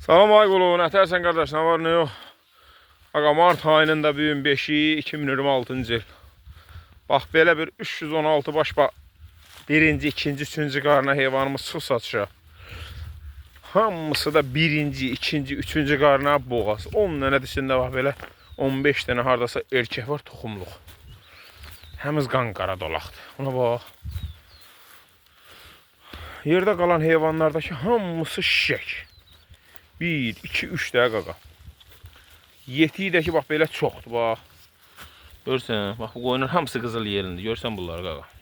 Salam Aygulu, nətərsən qardaş, nə var, nə yox? Aqa, mart ayının da bugün 5-i 2026-cı il. Bax, belə bir 316 baş birinci, ikinci, üçüncü qarına heyvanımız su saçır. Hamısı da birinci, ikinci, üçüncü qarına boğaz. 10 dənə dişində bax, belə 15 dənə hardasa erkək var, toxumluq. Həmiz qan qara dolaqdır. Buna bax. Yerdə qalan heyvanlardakı hamısı şişək. 1, 2, 3 dəyə qaqa. Yetiyi də ki, bax, belə çoxdur, bax. Görsən, bax, bu qoyunun hamısı qızıl yerində. Görsən bunları, qaqa.